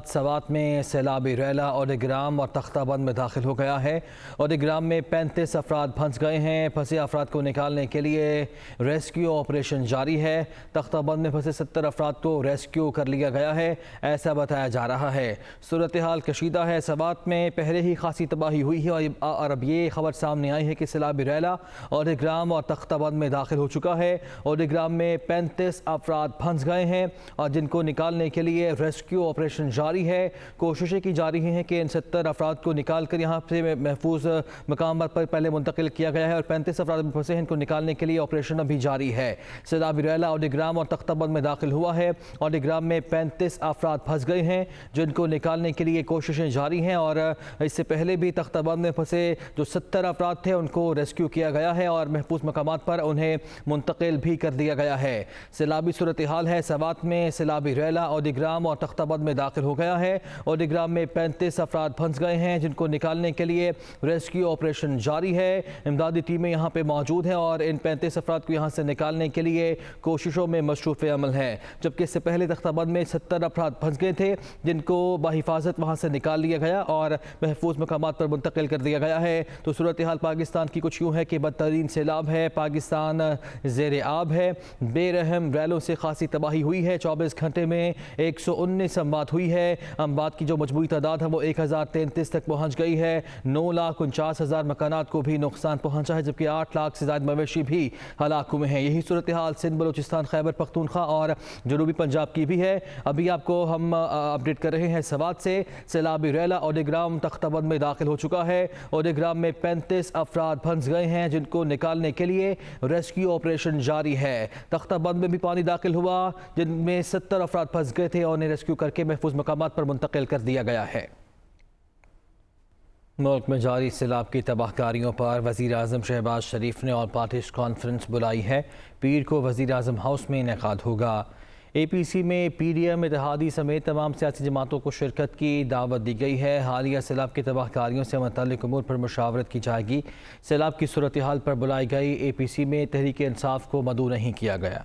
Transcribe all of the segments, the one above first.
سوات میں سیلابی ریلا اوڈیگرام اور تختہ بند میں داخل ہو گیا ہے۔ اوڈیگرام میں 35 افراد پھنس گئے ہیں۔ پھنسے افراد کو نکالنے کے لیے ریسکیو آپریشن جاری ہے۔ تختہ بند میں پھنسے 70 افراد کو ریسکیو کر لیا گیا ہے، ایسا بتایا جا رہا ہے۔ صورتحال کشیدہ ہے۔ سوات میں پہلے ہی خاصی تباہی ہوئی ہے اور اب یہ خبر سامنے آئی ہے کہ سیلابی ریلا اوڈیگرام اور تختہ بند میں داخل ہو چکا ہے۔ اوڈیگرام میں 35 افراد پھنس گئے ہیں اور جن کو نکالنے کے لیے ریسکیو آپریشن جاری ہے۔ کوششیں کی جا رہی ہیں کہ ان 70 افراد کو نکال کر یہاں سے محفوظ مقامات پر پہلے منتقل کیا گیا ہے اور 35 افراد میں پھنسے ہیں، ان کو نکالنے کے لیے آپریشن ابھی جاری ہے۔ سیلابی ریلا اوڈیگرام اور تختہ بند میں داخل ہوا ہے۔ اوڈیگرام میں 35 افراد پھنس گئے ہیں جن کو نکالنے کے لیے کوششیں جاری ہیں اور اس سے پہلے بھی تختہ بند میں پھنسے جو 70 افراد تھے ان کو ریسکیو کیا گیا ہے اور محفوظ مقامات پر انہیں منتقل بھی کر دیا گیا ہے۔ سیلابی صورتحال ہے۔ سوات میں سیلابی ریلا اوڈیگرام اور تختہ بند میں داخل ہو گیا ہے۔ اوڈیگرام میں 35 افراد پھنس گئے ہیں جن کو نکالنے کے لیے ریسکیو آپریشن جاری ہے۔ امدادی ٹیمیں یہاں پہ موجود ہیں اور ان 35 افراد کو یہاں سے نکالنے کے لیے کوششوں میں مصروف عمل ہے، جبکہ اس سے پہلے تختہ بند میں 70 افراد پھنس گئے تھے جن کو بحفاظت وہاں سے نکال لیا گیا اور محفوظ مقامات پر منتقل کر دیا گیا ہے۔ تو صورتحال پاکستان کی کچھ یوں ہے کہ بدترین سیلاب ہے، پاکستان زیر آب ہے، بے رحم ریلوں سے خاصی تباہی ہوئی ہے۔ 24 گھنٹے میں 119 اموات ہوئی ہے۔ اموات کی جو مجموعی تعداد ہے وہ 1033 تک پہنچ گئی ہے۔ 9,49,000 مکانات کو بھی نقصان پہنچا ہے، جبکہ 8 لاکھ سے زائد مویشی بھی ہلاک ہوئے ہیں۔ یہی صورتحال سندھ، بلوچستان، خیبر پختونخوا اور جنوبی پنجاب کی بھی ہے۔ ابھی آپ کو ہم اپڈیٹ کر رہے ہیں سوات سے۔ سیلابی ریلا اوڈیگرام تختہ بند میں داخل ہو چکا ہے۔ اوڈیگرام میں 35 افراد پھنس گئے ہیں جن کو نکالنے کے لیے ریسکیو آپریشن جاری ہے۔ تختہ بند میں بھی پانی داخل ہوا جن میں 70 افراد پھنس گئے تھے اور انہیں ریسکیو کر کے محفوظ مقامات پر منتقل کر دیا گیا ہے۔ ملک میں جاری سیلاب کی تباہ کاریوں پر وزیر اعظم شہباز شریف نے آل پارٹیز کانفرنس بلائی ہے۔ پیر کو وزیر اعظم ہاؤس میں انعقاد ہوگا۔ اے پی سی میں پی ڈی ایم، اتحادی سمیت تمام سیاسی جماعتوں کو شرکت کی دعوت دی گئی ہے۔ حالیہ سیلاب کی تباہ کاریوں سے متعلق امور پر مشاورت کی جائے گی۔ سیلاب کی صورتحال پر بلائی گئی اے پی سی میں تحریک انصاف کو مدعو نہیں کیا گیا۔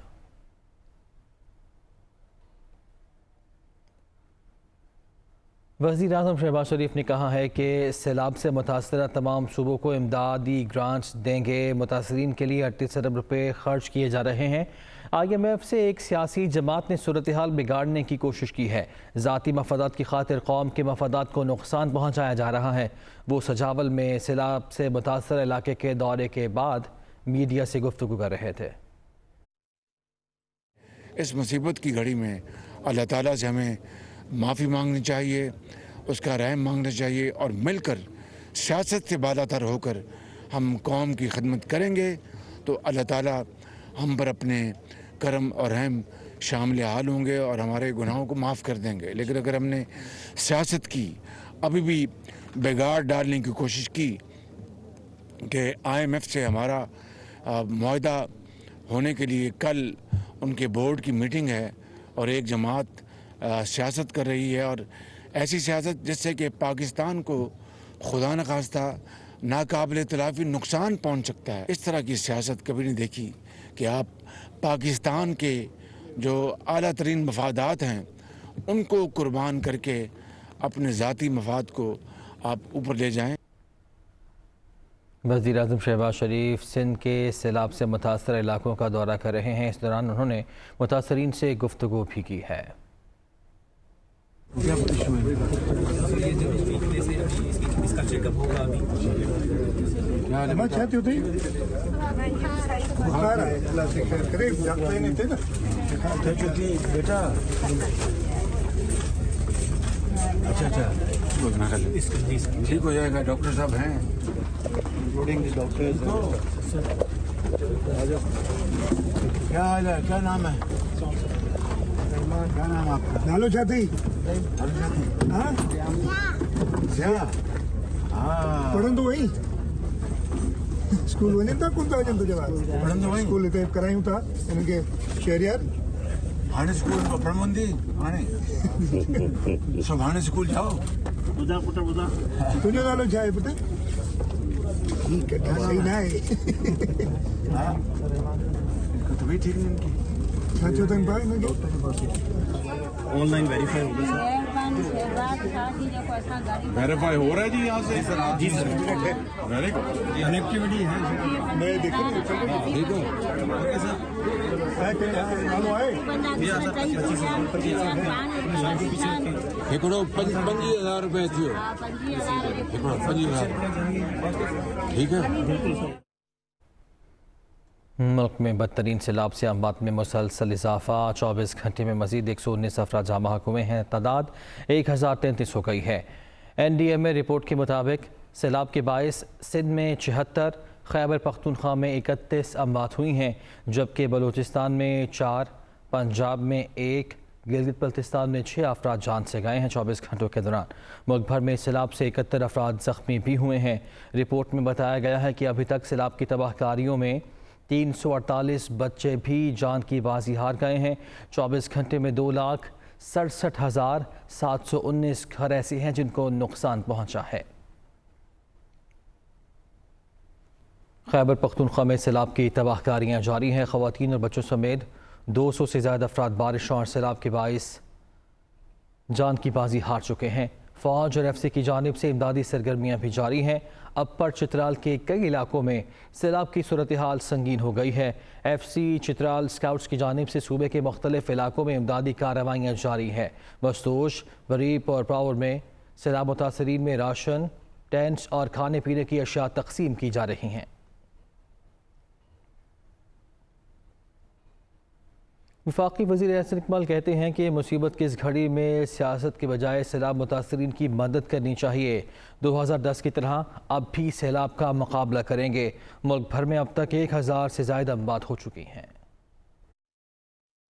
وزیر اعظم شہباز شریف نے کہا ہے کہ سیلاب سے متاثرہ تمام صوبوں کو امدادی گرانٹس دیں گے۔ متاثرین کے لیے 38 ارب روپے خرچ کیے جا رہے ہیں۔ آئی ایم ایف سے ایک سیاسی جماعت نے صورتحال بگاڑنے کی کوشش کی ہے۔ ذاتی مفادات کی خاطر قوم کے مفادات کو نقصان پہنچایا جا رہا ہے۔ وہ سجاول میں سیلاب سے متاثرہ علاقے کے دورے کے بعد میڈیا سے گفتگو کر رہے تھے۔ اس مصیبت کی گھڑی میں اللہ تعالیٰ سے ہمیں معافی مانگنی چاہیے، اس کا رحم مانگنا چاہیے اور مل کر سیاست سے بالا تر ہو کر ہم قوم کی خدمت کریں گے تو اللہ تعالیٰ ہم پر اپنے کرم اور رحم شامل حال ہوں گے اور ہمارے گناہوں کو معاف کر دیں گے۔ لیکن اگر ہم نے سیاست کی ابھی بھی بگاڑ ڈالنے کی کوشش کی کہ آئی ایم ایف سے ہمارا معاہدہ ہونے کے لیے کل ان کے بورڈ کی میٹنگ ہے اور ایک جماعت سیاست کر رہی ہے اور ایسی سیاست جس سے کہ پاکستان کو خدا نخواستہ ناقابل تلافی نقصان پہنچ سکتا ہے، اس طرح کی سیاست کبھی نہیں دیکھی کہ آپ پاکستان کے جو اعلیٰ ترین مفادات ہیں ان کو قربان کر کے اپنے ذاتی مفاد کو آپ اوپر لے جائیں۔ وزیر اعظم شہباز شریف سندھ کے سیلاب سے متاثرہ علاقوں کا دورہ کر رہے ہیں۔ اس دوران انہوں نے متاثرین سے گفتگو بھی کی ہے۔ ٹھیک ہو جائے گا، ڈاکٹر صاحب ہیں۔ کیا حال ہے، کیا نام ہے؟ کیا نام آپ کا؟ نالو چھاتی پڑھن تو وہی اسکول وञनि था कोन था वञनि तुंहिंजे ॿार पढ़ंदो वहीं? स्कूल हिते करायूं था हिननि खे शहरियार हाणे स्कूल में पढ़ण वञंदी हाणे सुभाणे स्कूल जाओ। तुंहिंजो नालो छा आहे पुटु? ठीकु आहे, सही न आहे। हाँ तबीयत ठीक नहीं इनकी। छा चयो अथनि भाउ हिनखे? ऑनलाइन वेरीफाई होगा सर। वेरीफाई हो रहा है जी यहाँ से? सर जी सर, वेरी गुड, कनेक्टिविटी है। मैं देख रही हूँ ठीक है, ओके सर। हिकिड़ो 25,000 रुपए थियो, हिकिड़ो 25,000, ठीक है। मुल्क में बदतरीन सैलाब से अमवात में मुसलसल इजाफा, 24 घंटे में मजीद 119 अफराद जहाँ बहक हुए हैं, तादाद 1033 हो गई है। NDMA रिपोर्ट के मुताबिक सैलाब के बायस सिंध में 76, खैबर पख्तूनख्वा में 31 अमवात हुई हैं, जबकि बलूचिस्तान में 4, पंजाब में 1, गिलगित बल्तिस्तान में 6 अफराद जान से गए हैं 24 घंटों के दौरान। मुल्क भर में सैलाब से 71 अफराद ज़ख्मी भी हुए हैं। रिपोर्ट में बताया गया है कि अभी तक सैलाब की तबाहकारियों में 348 बच्चे भी जान की बाजी हार गए हैं। 24 घंटे में 2,67,719 घर ऐसे हैं जिनको नुकसान पहुंचा है। खैबर पख्तूनख्वा में सैलाब की तबाहकारियाँ जारी हैं। ख़वातीन और बच्चों समेत 200 से ज़्यादा अफराद बारिशों और सैलाब के बाइस जान की बाजी हार चुके हैं। फ़ौज और FC की जानिब से इमदादी सरगर्मियाँ भी जारी हैं। अपर चित्राल के कई इलाकों में सैलाब की सूरत हाल संगीन हो गई है। FC चित्राल स्काउट्स की जानिब से सूबे के मुख्तलिफ इलाकों में इमदादी कार्रवाइयाँ जारी हैं। बस्तोश, वरीप और पावर में सैलाब मुतासरीन में राशन, टेंट्स और खाने पीने की अशिया तकसीम की जा रही हैं। वफाकी वज़ीर एहसन इकबाल कहते हैं कि मुसीबत की इस घड़ी में सियासत के बजाय सैलाब मुतासरीन की मदद करनी चाहिए। 2010 की तरह अब भी सैलाब का मुकाबला करेंगे। मुल्क भर में अब तक 1000 से ज़्यादा अमवात हो चुकी हैं।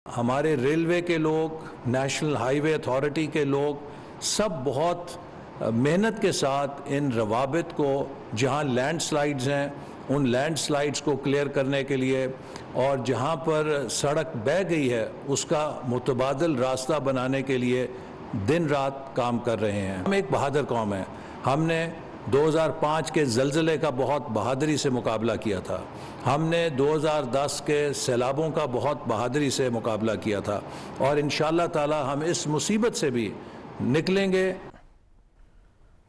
हमारे रेलवे के लोग, नेशनल हाईवे अथॉरिटी के लोग सब बहुत मेहनत के साथ इन रवाबित को, जहाँ लैंडस्लाइड्स हैं उन लैंडस्लाइड्स को क्लियर करने के लिए और जहाँ पर सड़क बह गई है उसका मुतबादल रास्ता बनाने के लिए दिन रात काम कर रहे हैं। हम एक बहादुर कौम है। हमने 2005 के ज़लज़ले का बहुत बहादुरी से मुकाबला किया था। हमने 2010 के सैलाबों का बहुत बहादुरी से मुकाबला किया था और इंशाअल्लाह ताला हम इस मुसीबत से भी निकलेंगे।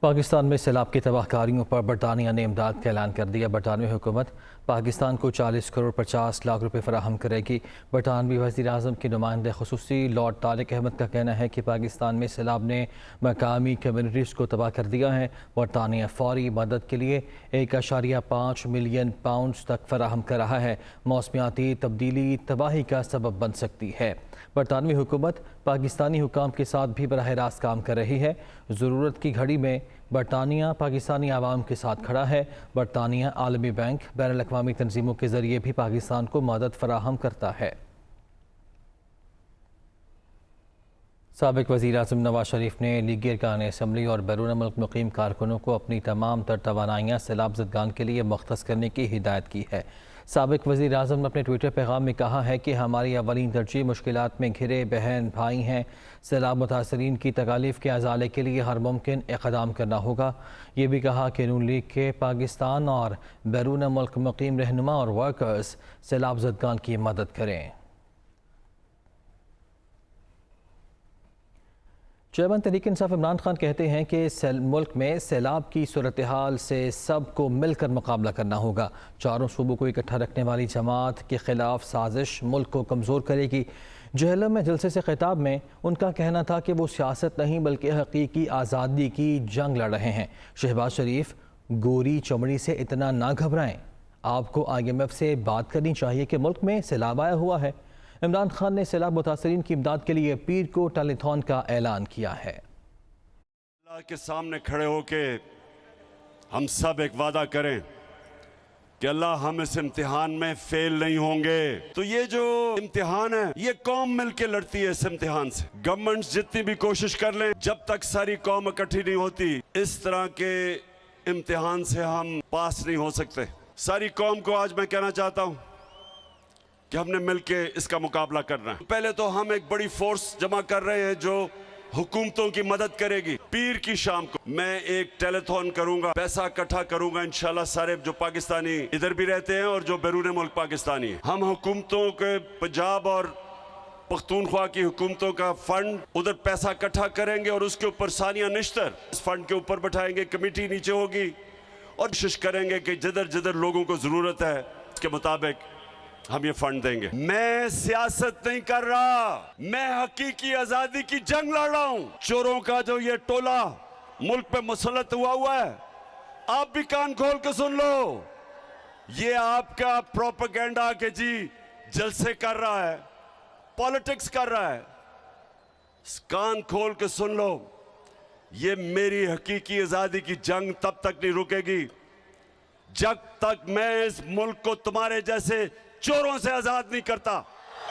पाकिस्तान में सैलाब की तबाहकारियों पर बरतानिया ने इमदाद का ऐलान कर दिया। बरतानवी हुकूमत पाकिस्तान को 40 करोड़ 50 लाख रुपए फराहम करेगी। बरतानवी वज़ीर आज़म के नुमाइंदे खुसूसी लॉर्ड तारिक अहमद का कहना है कि पाकिस्तान में सैलाब ने मकामी कम्यूनिटीज़ को तबाह कर दिया है। बरतानिया फौरी मदद के लिए 1.5 मिलियन पाउंड तक फराहम कर रहा है। मौसमियाती तब्दीली तबाही का सबब बन सकती है। बरतानवी हुकूमत पाकिस्तानी हुकाम के साथ भी बराह रास्त काम कर रही है। ज़रूरत की घड़ी में बरतानिया पाकिस्तानी आवाम के साथ खड़ा है। बरतानिया आलमी बैंक, बैनुल अक़वामी तंजीमों के ज़रिए भी पाकिस्तान को मदद फराहम करता है। साबिक़ वज़ीर आज़म नवाज शरीफ ने लीग अरकान असम्बली और बैरून मुल्क मुक़ीम कारकुनों को अपनी तमाम तर तवानाइयाँ सैलाब ज़दगान के लिए मुख्तस करने की हिदायत की है। साबिक़ वज़ीर आज़म ने अपने ट्विटर पैगाम में कहा है कि हमारी अवलीन तरजीह मुश्किलात में घिरे बहन भाई हैं। सैलाब मुतासरीन की तकालीफ के अज़ाले के लिए हर मुमकिन इक़दाम करना होगा। ये भी कहा कि नून लीग के पाकिस्तान और बैरून मुल्क मुक़ीम रहनुमा और वर्कर्स सैलाब ज़दगान की मदद करें। चेयरमैन तहरीक इंसाफ इमरान खान कहते हैं कि मुल्क में सैलाब की सूरत हाल से सबको मिलकर मुकाबला करना होगा। चारों सूबों को इकट्ठा रखने वाली जमात के खिलाफ साजिश मुल्क को कमज़ोर करेगी। जहलम में जलसे से खिताब में उनका कहना था कि वो सियासत नहीं बल्कि हकीकी आज़ादी की जंग लड़ रहे हैं। शहबाज शरीफ गोरी चमड़ी से इतना ना घबराएं। आपको IMF से बात करनी चाहिए कि मुल्क में सैलाब आया हुआ है। इमरान खान ने सैलाब मुतासरीन की इमदाद के लिए पीर को टेलीथॉन का ऐलान किया है। अल्लाह के सामने खड़े होके हम सब एक वादा करें कि अल्लाह हम इस इम्तिहान में फेल नहीं होंगे। तो ये जो इम्तिहान है ये कौम मिलके लड़ती है। इस इम्तिहान से गवर्नमेंट्स जितनी भी कोशिश कर लें, जब तक सारी कौम इकट्ठी नहीं होती इस तरह के इम्तिहान से हम पास नहीं हो सकते। सारी कौम को आज मैं कहना चाहता हूँ कि हमने मिलके इसका मुकाबला करना है। पहले तो हम एक बड़ी फोर्स जमा कर रहे हैं जो हुकूमतों की मदद करेगी। पीर की शाम को मैं एक टेलीथॉन करूंगा, पैसा इकट्ठा करूंगा इंशाल्लाह सारे जो पाकिस्तानी इधर भी रहते हैं और जो बैरून मुल्क पाकिस्तानी हैं। हम हुकूमतों के पंजाब और पख्तूनख्वा की हुकूमतों का फंड उधर पैसा इकट्ठा करेंगे और उसके ऊपर सानिया निश्तर इस फंड के ऊपर बैठाएंगे, कमेटी नीचे होगी और कोशिश करेंगे कि जिधर जिधर लोगों को ज़रूरत है उसके मुताबिक हम ये फंड देंगे। मैं सियासत नहीं कर रहा, मैं हकीकी आज़ादी की जंग लड़ रहा हूँ। चोरों का जो ये टोला मुल्क पे मुसल्लत हुआ है, आप भी कान खोल के सुन लो, ये आपका प्रोपेगेंडा के जी जलसे कर रहा है, पॉलिटिक्स कर रहा है। कान खोल के सुन लो, ये मेरी हकीकी आज़ादी की जंग तब तक नहीं रुकेगी जब तक मैं इस मुल्क को तुम्हारे जैसे चोरों से आज़ाद नहीं करता।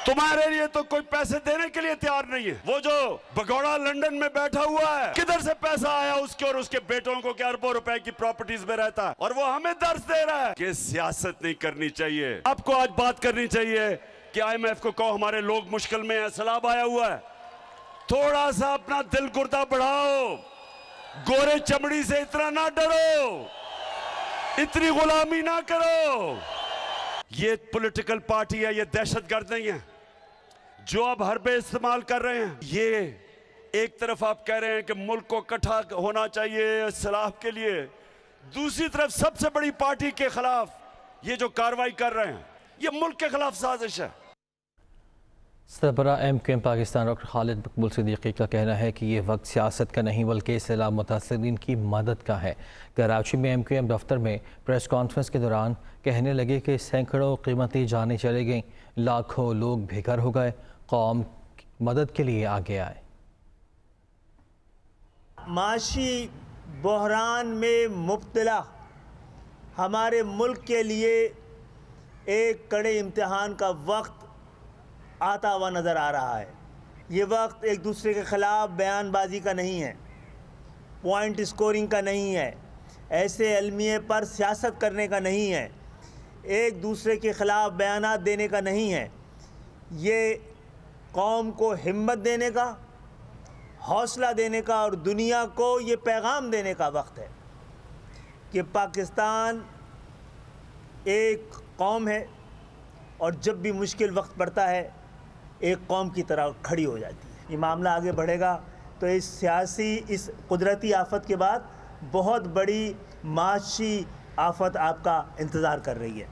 तुम्हारे लिए तो कोई पैसे देने के लिए तैयार नहीं है। वो जो भगोड़ा लंदन में बैठा हुआ है, किधर से पैसा आया उसके और उसके बेटों को क्या अरबों रुपए की प्रॉपर्टीज में रहता है, और वो हमें दर्ज दे रहा है कि सियासत नहीं करनी चाहिए। आपको आज बात करनी चाहिए कि IMF को कहो हमारे लोग मुश्किल में है, सैलाब आया हुआ है, थोड़ा सा अपना दिल गुर्दा बढ़ाओ, गोरे चमड़ी से इतना ना डरो, इतनी गुलामी ना करो। ये पॉलिटिकल पार्टी है, ये दहशतगर्द नहीं है जो अब हरबे इस्तेमाल कर रहे हैं। ये एक तरफ आप कह रहे हैं कि मुल्क को इकट्ठा होना चाहिए सलाह के लिए, दूसरी तरफ सबसे बड़ी पार्टी के खिलाफ ये जो कार्रवाई कर रहे हैं, ये मुल्क के खिलाफ साजिश है। सरबराह MQM पाकिस्तान डॉक्टर खालिद मकबूल सिद्दीकी का कहना है कि ये वक्त सियासत का नहीं बल्कि सैलाब मुतासरीन की मदद का है। कराची में MQM दफ्तर में प्रेस कॉन्फ्रेंस के दौरान कहने लगे कि सैकड़ों कीमती जानें चली गईं, लाखों लोग बेघर हो गए, कौम मदद के लिए आगे आए। माशी बहरान में मुब्तला हमारे मुल्क के लिए एक कड़े इम्तिहान का वक्त आता हुआ नज़र आ रहा है। ये वक्त एक दूसरे के ख़िलाफ़ बयानबाजी का नहीं है, पॉइंट स्कोरिंग का नहीं है, ऐसे अलमिए पर सियासत करने का नहीं है, एक दूसरे के ख़िलाफ़ बयानात देने का नहीं है। ये कौम को हिम्मत देने का, हौसला देने का और दुनिया को ये पैगाम देने का वक्त है कि पाकिस्तान एक कौम है और जब भी मुश्किल वक्त पड़ता है एक कौम की तरह खड़ी हो जाती है। ये मामला आगे बढ़ेगा तो इस सियासी, इस कुदरती आफत के बाद बहुत बड़ी माशी आफत आपका इंतज़ार कर रही है।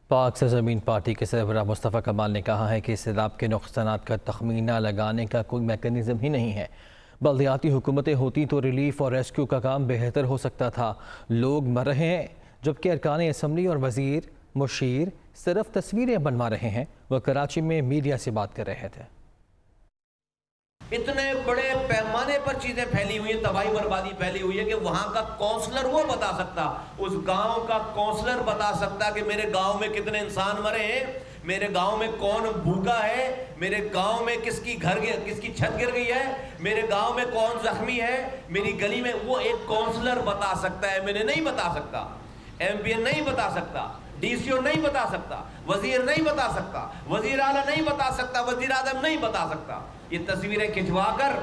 पाक सरजमीन पार्टी के सरबराह मुस्तफ़ा कमाल ने कहा है कि सैलाब के नुकसानात का तखमीना लगाने का कोई मैकेनिज़्म ही नहीं है। बल्दियाती हुकूमतें होती तो रिलीफ और रेस्क्यू का काम बेहतर हो सकता था। लोग मर रहे हैं जबकि अरकान असम्बली और वज़ीर मुशीर सिर्फ तस्वीरें बनवा रहे हैं। वह कराची में मीडिया से बात कर रहे थे। इतने बड़े पैमाने पर चीजें फैली हुई हैं, तबाही बर्बादी फैली हुई है कि वहां का काउंसलर वो बता सकता, उस गांव का काउंसलर बता सकता कि मेरे गांव में कितने इंसान मरे हैं, मेरे गांव में कौन भूखा है, मेरे गांव में किसकी छत गिर गई है, मेरे गांव में कौन जख्मी है, मेरी गली में, वो एक काउंसलर बता सकता है। मैंने नहीं बता सकता, MPN नहीं बता सकता, DCO नहीं बता सकता, वजीर नहीं बता सकता, वजीर आला नहीं बता सकता, वजीर आज़म नहीं बता सकता। ये तस्वीरें खिंचवा कर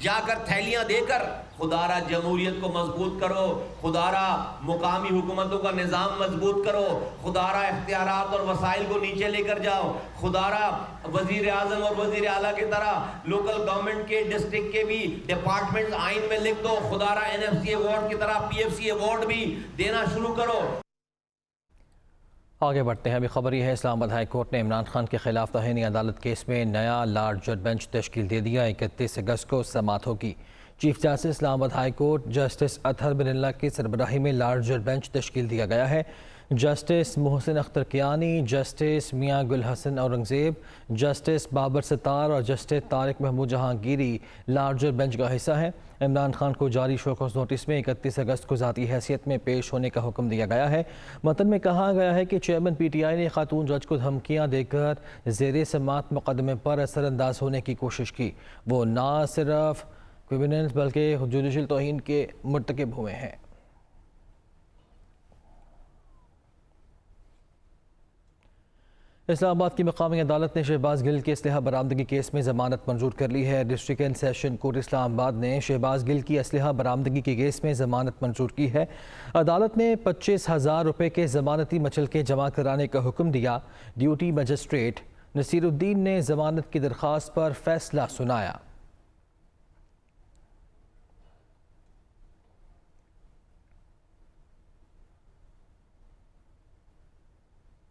जाकर थैलियां देकर खुदारा जमहूरियत को मजबूत करो, खुदारा मुकामी हुकूमतों का निज़ाम मजबूत करो, खुदारा इख्तियारात और वसाइल को नीचे लेकर जाओ, खुदारा वजीर आज़म और वजीर आला की तरह लोकल गवर्नमेंट के, डिस्ट्रिक्ट के भी डिपार्टमेंट्स आइन में लिख दो, खुदारा NFC अवार्ड की तरह PFC अवार्ड भी देना शुरू करो। आगे बढ़ते हैं। अभी खबर यह है, इस्लामाबाद हाई कोर्ट ने इमरान खान के खिलाफ तौहीन अदालत केस में नया लार्जर बेंच तश्कील दे दिया। 31 अगस्त को समाअत होगी। Chief justice Islamabad high court justice Athar बिन की सरबराही में लार्जर बेंच तश्कील दिया गया है। Justice Mohsin Akhtar Kayani, justice Mian Gul Hassan Aurangzeb, justice Babar Sattar और justice Tariq Mahmood Jahangiri larger bench का हिस्सा है। इमरान खान को जारी शोकॉज नोटिस में 31 अगस्त को ज़ाती हैसियत में पेश होने का हुक्म दिया गया है। मतन में कहा गया है कि चेयरमैन PTI ने खातून जज को धमकियाँ देकर ज़ेरे समाअत मुकदमे पर असरअंदाज होने की कोशिश की। वो ना सिर्फ क्रिमिनल बल्कि जुडिशल तौहीन के मुर्तकिब हुए हैं। इस्लामाबाद की मकामी अदालत ने शहबाज गिल के असलहा बरामदगी केस में ज़मानत मंजूर कर ली है। District and session court Islamabad ने शहबाज गिल की असलहा बरामदगी के केस में ज़मानत मंजूर की है। अदालत ने 25,000 रुपये के ज़मानती मचलके जमा कराने का हुक्म दिया। ड्यूटी मजिस्ट्रेट نصیر الدین نے ضمانت کی درخواست پر فیصلہ سنایا۔